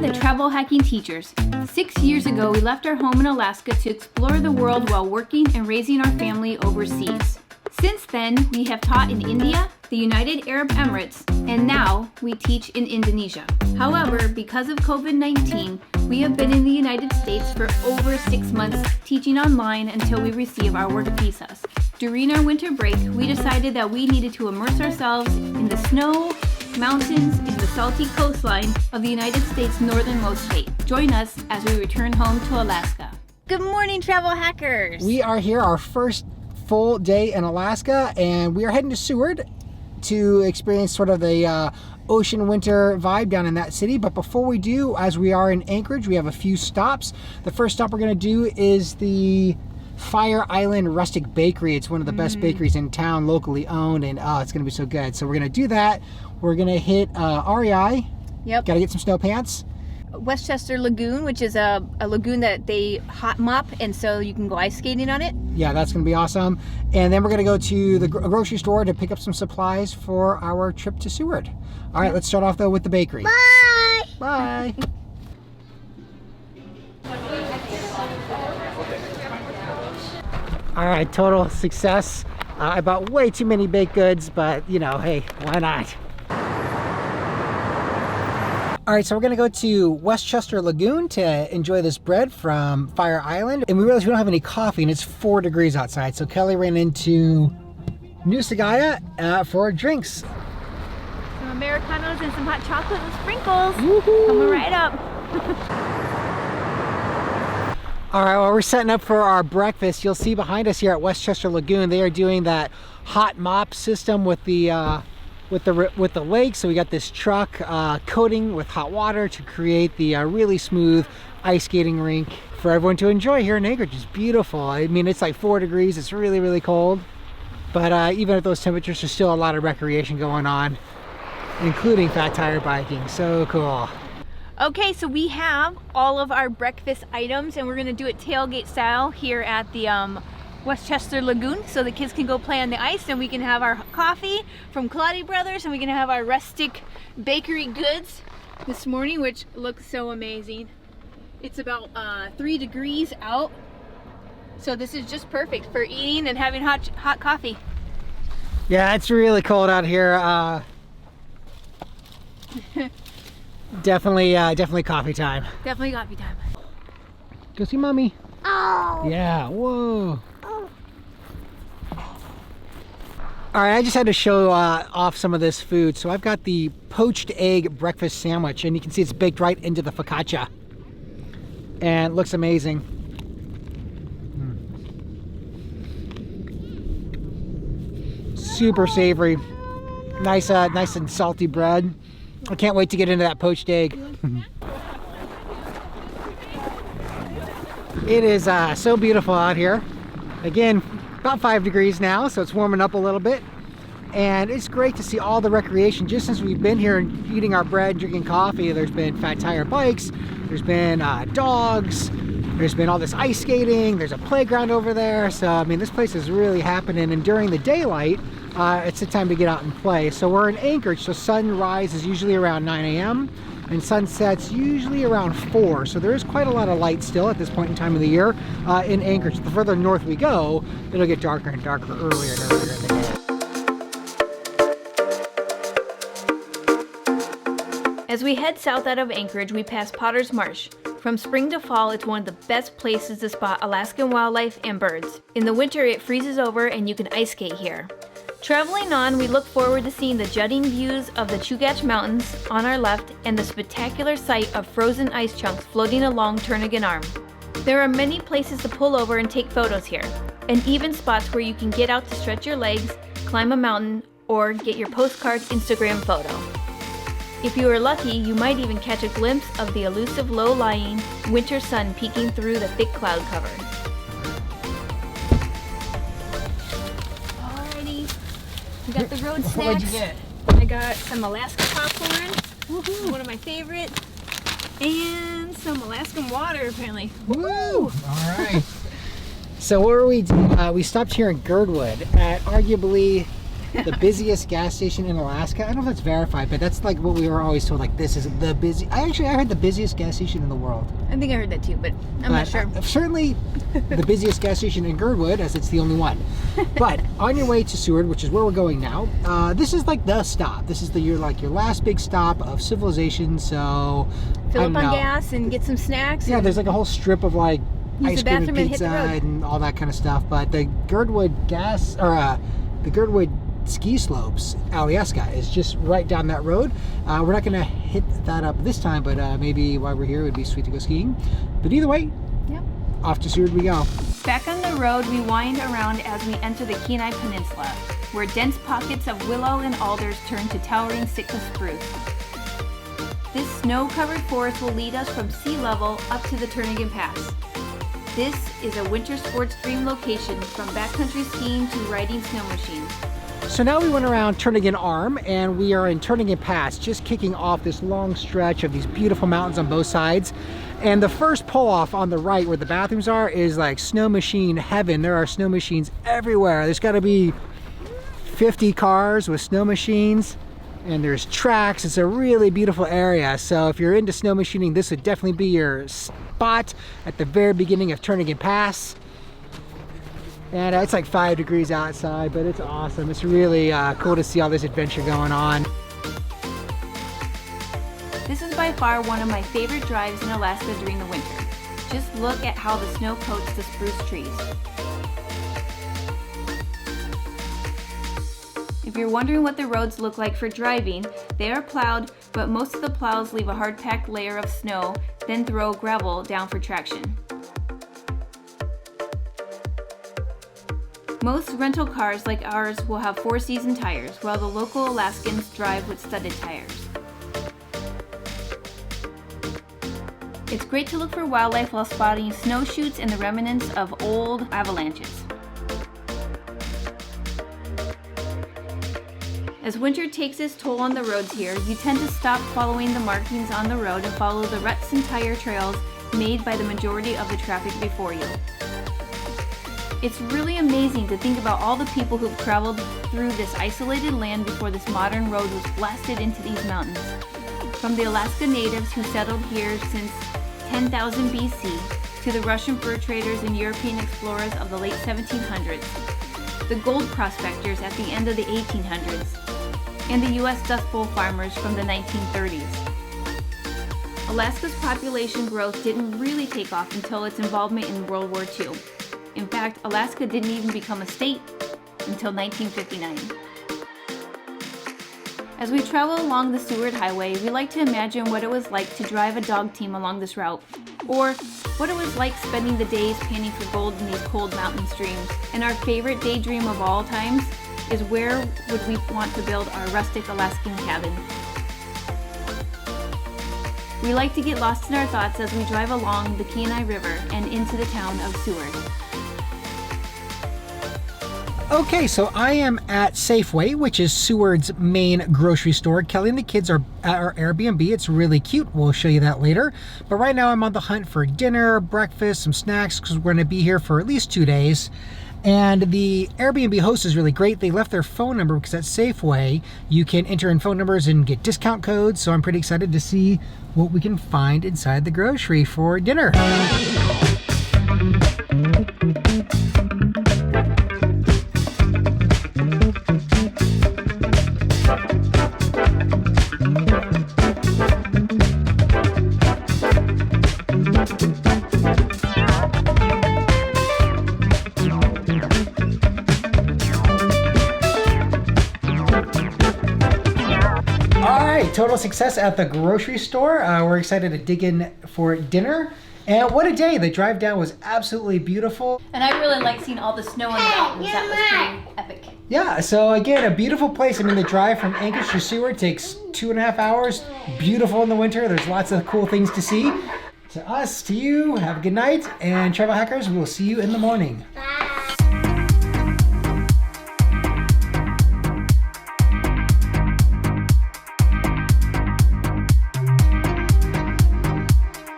the Travel Hacking Teachers. 6 years ago, we left our home in Alaska to explore the world while working and raising our family overseas. Since then, we have taught in India, the United Arab Emirates, and now we teach in Indonesia. However, because of COVID-19, we have been in the United States for over 6 months teaching online until we receive our work visas. During our winter break, we decided that we needed to immerse ourselves in the snow, mountains, and the salty coastline of the United States' northernmost state. Join us as we return home to Alaska. Good morning, travel hackers! We are here, our first full day in Alaska, and we are heading to Seward to experience sort of the ocean winter vibe down in that city. But before we do, as we are in Anchorage, we have a few stops. The first stop we're going to do is the Fire Island Rustic Bakery. It's one of the best bakeries in town, locally owned, and it's going to be so good. So we're going to do that. We're going to hit REI. Yep. Got to get some snow pants. Westchester Lagoon, which is a lagoon that they hot mop, and so you can go ice skating on it. Yeah, that's going to be awesome. And then we're going to go to the grocery store to pick up some supplies for our trip to Seward. All right, let's start off though with the bakery. Bye! Bye! All right, total success. I bought way too many baked goods, but you know, hey, why not? All right, so we're gonna go to Westchester Lagoon to enjoy this bread from Fire Island. And we realized we don't have any coffee and it's 4 degrees outside. So Kelly ran into Nusagaya for drinks. Some Americanos and some hot chocolate and sprinkles. Woohoo! Coming right up. All right, well, we're setting up for our breakfast. You'll see behind us here at Westchester Lagoon, they are doing that hot mop system with the lake. So we got this truck coating with hot water to create the really smooth ice skating rink for everyone to enjoy here in Anchorage. It's beautiful. I mean, it's like 4 degrees. It's really, really cold. But even at those temperatures, there's still a lot of recreation going on, including fat tire biking. So cool. Okay, so we have all of our breakfast items, and we're gonna do it tailgate style here at the Westchester Lagoon, so the kids can go play on the ice and we can have our coffee from Claudia Brothers, and we can have our rustic bakery goods this morning, which looks so amazing. It's about 3 degrees out, so this is just perfect for eating and having hot coffee. Yeah, it's really cold out here. Definitely coffee time. Definitely coffee time. Go see mommy. Oh! Yeah, whoa. All right, I just had to show off some of this food. So I've got the poached egg breakfast sandwich, and you can see it's baked right into the focaccia. And it looks amazing. Super savory. Nice and salty bread. I can't wait to get into that poached egg. It is so beautiful out here. Again, about 5 degrees now, so it's warming up a little bit. And it's great to see all the recreation. Just since we've been here and eating our bread, drinking coffee, there's been fat tire bikes, there's been dogs, there's been all this ice skating, there's a playground over there. So, I mean, this place is really happening. And during the daylight, it's the time to get out and play. So we're in Anchorage, so sunrise is usually around 9 a.m. and sunset's usually around 4. So there is quite a lot of light still at this point in time of the year in Anchorage. The further north we go, it'll get darker and darker earlier and earlier in the day. As we head south out of Anchorage, we pass Potter's Marsh. From spring to fall, it's one of the best places to spot Alaskan wildlife and birds. In the winter, it freezes over and you can ice skate here. Traveling on, we look forward to seeing the jutting views of the Chugach Mountains on our left and the spectacular sight of frozen ice chunks floating along Turnagain Arm. There are many places to pull over and take photos here, and even spots where you can get out to stretch your legs, climb a mountain, or get your postcard Instagram photo. If you are lucky, you might even catch a glimpse of the elusive low-lying winter sun peeking through the thick cloud cover. We got the road snacks. What'd you get? I got some Alaska popcorn, one of my favorites, and some Alaskan water apparently. Woo! All right. So what were we doing? We stopped here in Girdwood at arguably the busiest gas station in Alaska. I don't know if that's verified, but that's like what we were always told. Like, this is the busy. I heard the busiest gas station in the world. I think I heard that too, but I'm not sure. Certainly, the busiest gas station in Girdwood, as it's the only one. But on your way to Seward, which is where we're going now, this is like the stop. This is your last big stop of civilization. So fill up on gas and get some snacks. Yeah, there's like a whole strip of like use ice the cream bathroom and pizza and all that kind of stuff. But the Girdwood the Girdwood ski slopes, Alaska, is just right down that road. We're not going to hit that up this time, but maybe while we're here, it would be sweet to go skiing. But either way, yep, off to Seward we go. Back on the road, we wind around as we enter the Kenai Peninsula, where dense pockets of willow and alders turn to towering Sitka spruce. This snow-covered forest will lead us from sea level up to the Turnagain Pass. This is a winter sports dream location, from backcountry skiing to riding snow machines. So now we went around Turnagain Arm and we are in Turnagain Pass, just kicking off this long stretch of these beautiful mountains on both sides. And the first pull-off on the right where the bathrooms are is like snow machine heaven. There are snow machines everywhere. There's got to be 50 cars with snow machines, and there's tracks. It's a really beautiful area. So if you're into snow machining, this would definitely be your spot at the very beginning of Turnagain Pass. And it's like 5 degrees outside, but it's awesome. It's really cool to see all this adventure going on. This is by far one of my favorite drives in Alaska during the winter. Just look at how the snow coats the spruce trees. If you're wondering what the roads look like for driving, they are plowed, but most of the plows leave a hard-packed layer of snow, then throw gravel down for traction. Most rental cars like ours will have 4-season tires, while the local Alaskans drive with studded tires. It's great to look for wildlife while spotting snowshoots and the remnants of old avalanches. As winter takes its toll on the roads here, you tend to stop following the markings on the road and follow the ruts and tire trails made by the majority of the traffic before you. It's really amazing to think about all the people who've traveled through this isolated land before this modern road was blasted into these mountains. From the Alaska natives who settled here since 10,000 BC to the Russian fur traders and European explorers of the late 1700s, the gold prospectors at the end of the 1800s, and the U.S. Dust Bowl farmers from the 1930s. Alaska's population growth didn't really take off until its involvement in World War II. In fact, Alaska didn't even become a state until 1959. As we travel along the Seward Highway, we like to imagine what it was like to drive a dog team along this route, or what it was like spending the days panning for gold in these cold mountain streams. And our favorite daydream of all times is, where would we want to build our rustic Alaskan cabin? We like to get lost in our thoughts as we drive along the Kenai River and into the town of Seward. Okay, so I am at Safeway, which is Seward's main grocery store. Kelly and the kids are at our Airbnb. It's really cute. We'll show you that later. But right now I'm on the hunt for dinner, breakfast, some snacks, because we're going to be here for at least 2 days. And the Airbnb host is really great. They left their phone number because at Safeway you can enter in phone numbers and get discount codes. So I'm pretty excited to see what we can find inside the grocery for dinner. Total success at the grocery store. We're excited to dig in for dinner. And what a day. The drive down was absolutely beautiful. And I really like seeing all the snow in the mountains. That was pretty epic. Yeah, so again, a beautiful place. I mean, the drive from Anchorage to Seward takes 2.5 hours. Beautiful in the winter. There's lots of cool things to see. To us, to you, have a good night. And travel hackers, we'll see you in the morning.